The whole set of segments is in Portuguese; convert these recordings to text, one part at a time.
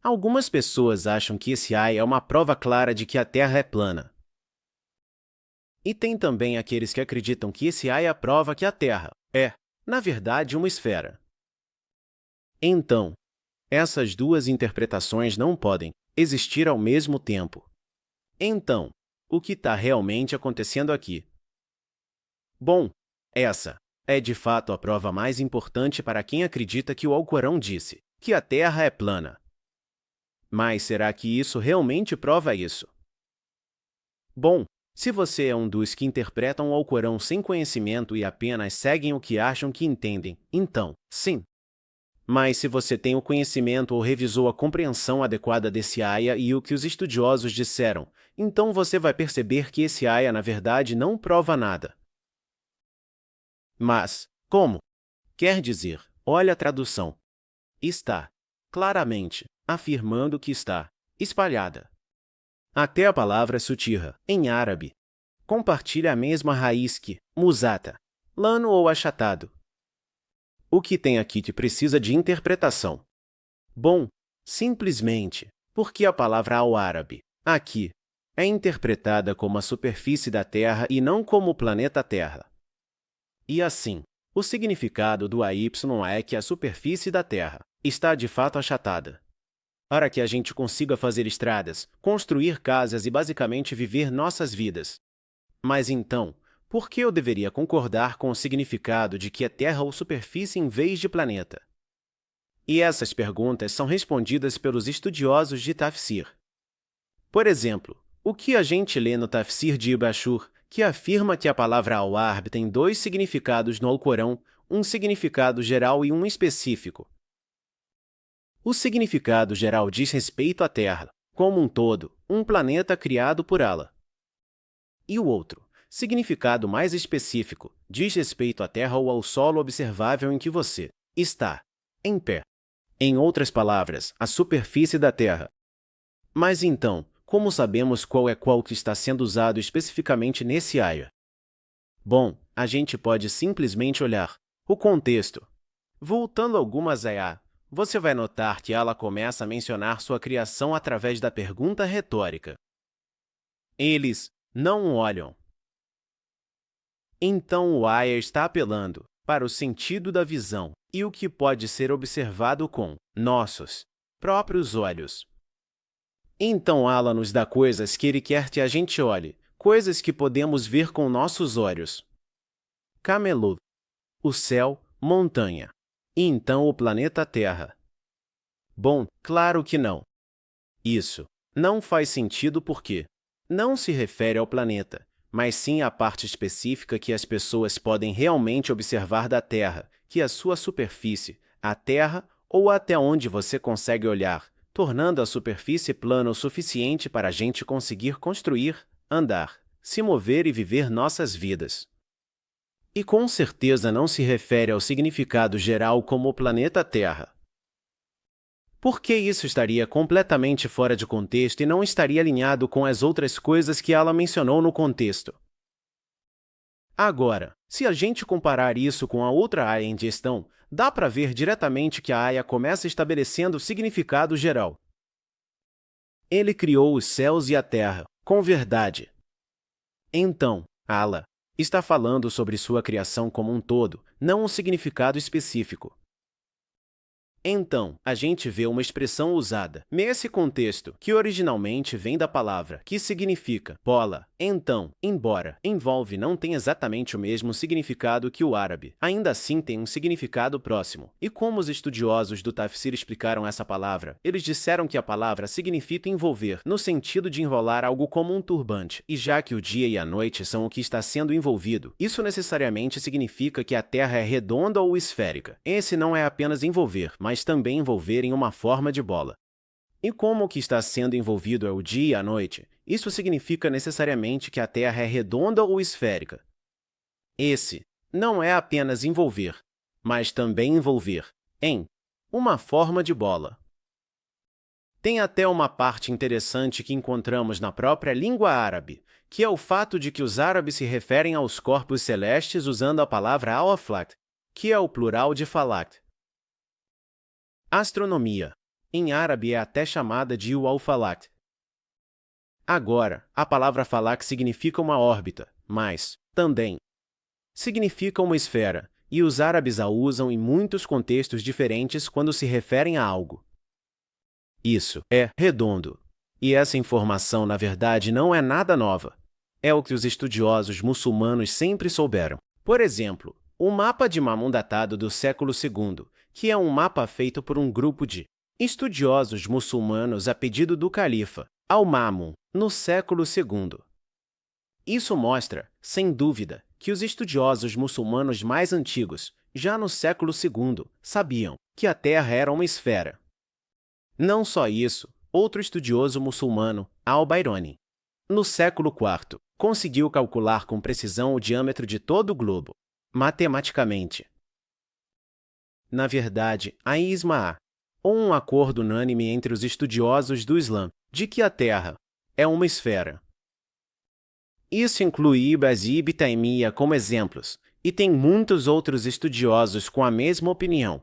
Algumas pessoas acham que esse AI é uma prova clara de que a Terra é plana. E tem também aqueles que acreditam que esse AI é a prova que a Terra é, na verdade, uma esfera. Então, essas duas interpretações não podem existir ao mesmo tempo. Então, o que está realmente acontecendo aqui? Bom, essa é de fato a prova mais importante para quem acredita que o Alcorão disse que a Terra é plana. Mas será que isso realmente prova isso? Bom, se você é um dos que interpretam o Alcorão sem conhecimento e apenas seguem o que acham que entendem, então, sim. Mas se você tem o conhecimento ou revisou a compreensão adequada desse aia e o que os estudiosos disseram, então você vai perceber que esse aia, na verdade, não prova nada. Mas, como? Quer dizer, olha a tradução. Está, claramente, afirmando que está espalhada. Até a palavra sutirra, em árabe, compartilha a mesma raiz que musata, lano ou achatado. O que tem aqui que precisa de interpretação? Bom, simplesmente porque a palavra ao árabe, aqui, é interpretada como a superfície da Terra e não como o planeta Terra. E assim, o significado do AY é que a superfície da Terra está de fato achatada. Para que a gente consiga fazer estradas, construir casas e basicamente viver nossas vidas. Mas então, por que eu deveria concordar com o significado de que é Terra ou superfície em vez de planeta? E essas perguntas são respondidas pelos estudiosos de Tafsir. Por exemplo, o que a gente lê no Tafsir de Ibn Ashur, que afirma que a palavra al-Arb tem dois significados no Alcorão, um significado geral e um específico. O significado geral diz respeito à Terra, como um todo, um planeta criado por Allah. E o outro, significado mais específico, diz respeito à Terra ou ao solo observável em que você está, em pé. Em outras palavras, a superfície da Terra. Mas então, como sabemos qual que está sendo usado especificamente nesse aia? Bom, a gente pode simplesmente olhar o contexto. Voltando algumas ayah, você vai notar que ela começa a mencionar sua criação através da pergunta retórica. Eles não olham. Então o aia está apelando para o sentido da visão e o que pode ser observado com nossos próprios olhos. Então Allah nos dá coisas que Ele quer que a gente olhe, coisas que podemos ver com nossos olhos. Camelô, o céu, montanha. E então o planeta Terra. Bom, claro que não. Isso não faz sentido porque não se refere ao planeta, mas sim à parte específica que as pessoas podem realmente observar da Terra, que é a sua superfície, a Terra ou até onde você consegue olhar, tornando a superfície plana o suficiente para a gente conseguir construir, andar, se mover e viver nossas vidas. E com certeza não se refere ao significado geral como o planeta Terra. Por que isso estaria completamente fora de contexto e não estaria alinhado com as outras coisas que ela mencionou no contexto? Agora, se a gente comparar isso com a outra aia em questão, dá para ver diretamente que a aia começa estabelecendo o significado geral. Ele criou os céus e a terra, com verdade. Então, Allah está falando sobre sua criação como um todo, não um significado específico. Então, a gente vê uma expressão usada nesse contexto, que originalmente vem da palavra, que significa bola. Então, embora envolve não tem exatamente o mesmo significado que o árabe, ainda assim tem um significado próximo. E como os estudiosos do Tafsir explicaram essa palavra, eles disseram que a palavra significa envolver, no sentido de enrolar algo como um turbante, e já que o dia e a noite são o que está sendo envolvido, isso necessariamente significa que a Terra é redonda ou esférica. Esse não é apenas envolver, mas também envolver em uma forma de bola. E como o que está sendo envolvido é o dia e a noite, isso significa necessariamente que a Terra é redonda ou esférica. Esse não é apenas envolver, mas também envolver em uma forma de bola. Tem até uma parte interessante que encontramos na própria língua árabe, que é o fato de que os árabes se referem aos corpos celestes usando a palavra al-aflak, que é o plural de falak. Astronomia. Em árabe é até chamada de al-falak. Agora, a palavra falak significa uma órbita, mas, também, significa uma esfera, e os árabes a usam em muitos contextos diferentes quando se referem a algo. Isso é redondo. E essa informação, na verdade, não é nada nova. É o que os estudiosos muçulmanos sempre souberam. Por exemplo, o mapa de Mamun datado do século II, que é um mapa feito por um grupo de estudiosos muçulmanos a pedido do califa, Al-Ma'mun, no século II. Isso mostra, sem dúvida, que os estudiosos muçulmanos mais antigos, já no século II, sabiam que a Terra era uma esfera. Não só isso, outro estudioso muçulmano, Al-Bairuni, no século IV, conseguiu calcular com precisão o diâmetro de todo o globo, matematicamente. Na verdade, há ijma', ou um acordo unânime entre os estudiosos do Islã, de que a Terra é uma esfera. Isso inclui Ibn Baz e Ibn Taymiyya como exemplos, e tem muitos outros estudiosos com a mesma opinião.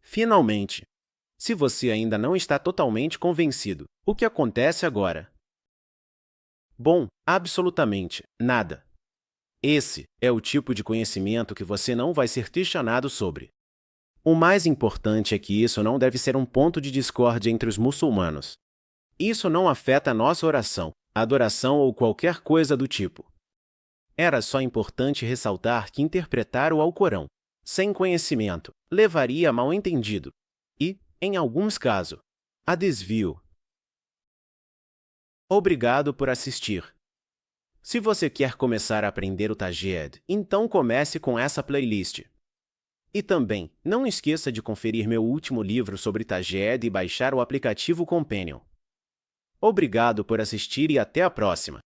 Finalmente, se você ainda não está totalmente convencido, o que acontece agora? Bom, absolutamente nada. Esse é o tipo de conhecimento que você não vai ser questionado sobre. O mais importante é que isso não deve ser um ponto de discórdia entre os muçulmanos. Isso não afeta a nossa oração, adoração ou qualquer coisa do tipo. Era só importante ressaltar que interpretar o Alcorão, sem conhecimento, levaria a mal-entendido e, em alguns casos, a desvio. Obrigado por assistir. Se você quer começar a aprender o Tajwid, então comece com essa playlist. E também, não esqueça de conferir meu último livro sobre Tajwid e baixar o aplicativo Companion. Obrigado por assistir e até a próxima!